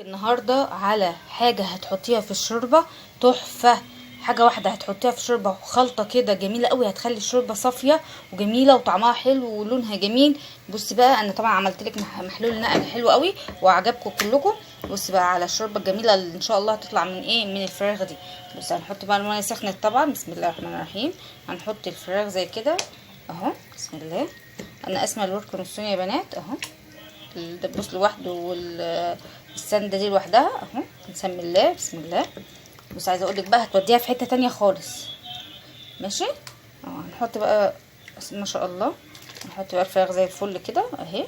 النهارده على حاجه هتحطيها في الشوربه تحفه. حاجه واحده هتحطيها في الشوربه، خلطه كده جميله قوي، هتخلي الشوربه صافيه وجميله وطعمها حلو ولونها جميل. بصي بقى، انا طبعا عملت لك محلول نقل حلو قوي وعجبكم كلكم. بصي بقى على الشوربه الجميله اللي ان شاء الله هتطلع من من الفراخ دي. بصي هنحط بقى الميه سخنت طبعا. بسم الله الرحمن الرحيم. هنحط الفراخ زي كده اهو. بسم الله. انا قاسمه الورك نصين يا بنات اهو. الدبوس لوحده والسنده دي لوحدها اهو. نسمي الله. بسم الله. بس عايزه اقول لك بقى هتوديها في حته تانية خالص. ماشي اهو. هنحط بقى ما شاء الله، نحط بقى الفراخ زي الفل كده اهي.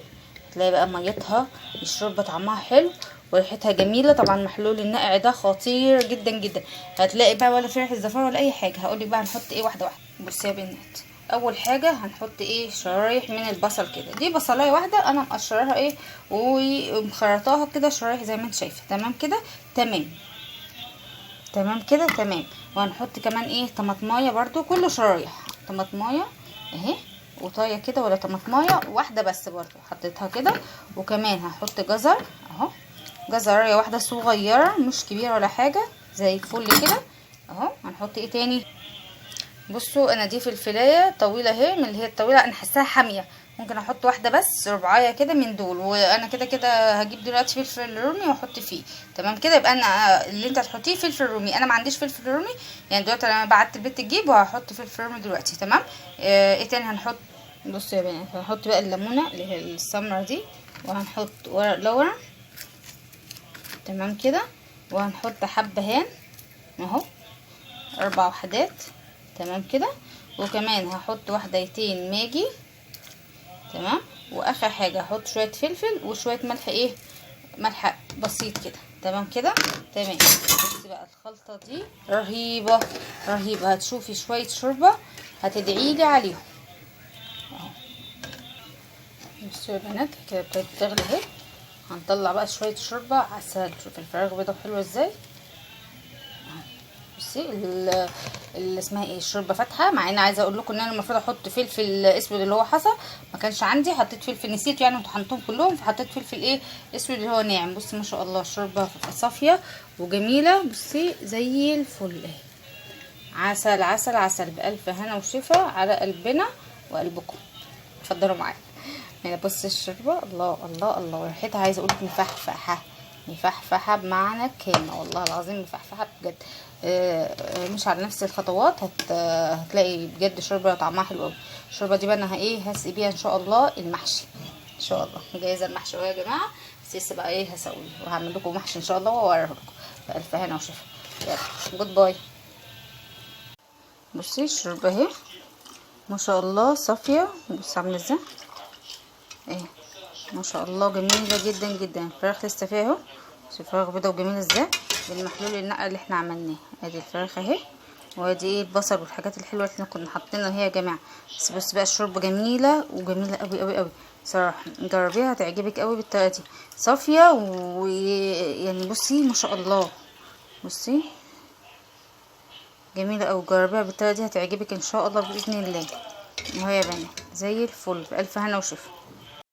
هتلاقي بقى ميتها الشوربه طعمها حلو وريحتها جميله. طبعا محلول النقع ده خطير جدا جدا. هتلاقي بقى ولا فيها الزفاره ولا اي حاجه. هقول لك بقى هنحط ايه واحده واحده. بصي يا بنات، اول حاجه هنحط شرايح من البصل كده. دي بصلايه واحده انا مقشراها ومخرطاها كده شرايح زي ما انت شايفه. تمام كده تمام. تمام كده تمام. وهنحط كمان طماطمايه برضو، كله شرايح طماطمايه اهي. وطايه كده ولا طماطمايه واحده بس برضو حطيتها كده. وكمان هحط جزر اهو. جزريه واحده صغيره مش كبيره ولا حاجه، زي الفل كده اهو. هنحط ايه تاني؟ بصوا انا دي فلفلايه طويله اهي، من اللي هي الطويله، انا حاساها حاميه. ممكن احط واحده بس ربعايه كده من دول. وانا كده كده هجيب دلوقتي فلفل رومي واحط فيه. تمام كده. يبقى انا اللي انت هتحطيه فلفل رومي، انا ما عنديش فلفل رومي يعني دلوقتي. انا بعت البيت تجيب وهحط فلفل رومي دلوقتي. تمام. ايه تاني هنحط؟ بصوا يا بنات، هنحط بقى الليمونه اللي هي السمرة دي، وهنحط ورق لورا. تمام كده. وهنحط حبهان اهو، 4 وحدات. تمام كده. وكمان هحط وحدتين ماجي. تمام. واخر حاجه هحط شويه فلفل وشويه ملح ملح بسيط كده. تمام كده تمام. بصي بقى الخلطه دي رهيبه رهيبه. هتشوفي شويه شوربه هتدعيلي عليهم اهو. بصوا يا بنات كده ابتدت تغلي اهي. هنطلع بقى شويه شوربه عسل. شوفي الفراخ بيضه حلوه ازاي. بصي اللي اسمها الشوربه فاتحه. مع ان عايزه اقول لكم ان انا المفروض احط فلفل اسود اللي هو حصى، ما كانش عندي. حطيت فلفل نسيت يعني وطحنتهم كلهم، فحطيت فلفل اسود اللي هو ناعم. بصي ما شاء الله الشوربه صافيه وجميله. بصي زي الفل اهي. عسل عسل عسل. بالف هنا وشفا على قلبنا وقلبكم. اتفضلوا معايا هنا. بصي الشوربه الله الله الله، ريحتها عايزه اقول لك مفحفحه مفحفحه بمعنى الكلمه. والله العظيم مفحفحه بجد. مش على نفس الخطوات هتلاقي بجد شوربه طعمها حلو قوي. الشوربه دي بقى انا هسقي بيها ان شاء الله المحشي. ان شاء الله مجهزه المحشي اهو يا جماعه. بس لسه بقى هسويه وهعمل لكم محشي ان شاء الله واوريه لكم. بألف هنا وشفا. يلا جود باي. بصي الشوربه اهي ما شاء الله صافيه. بصي عامله ازاي اهي ما شاء الله، جميله جدا جدا. الفراخ لسه فيها اهو. الفراخ بيضه وجميله ازاي بالمحلول النقع اللي احنا عملناه. ادي الفراخ اهي، وادي البصل والحاجات الحلوه اللي احنا كنا حاطينها اهي يا جماعه. بس بص بقى الشوربه جميله وجميله قوي قوي قوي صراحه. جربيها هتعجبك قوي بالطريقه دي. صافيه ويعني بصي ما شاء الله. بصي جميله قوي. جربيها بالطريقه دي هتعجبك ان شاء الله باذن الله. اهو يا بنات زي الفل. بألف هنا وشفا.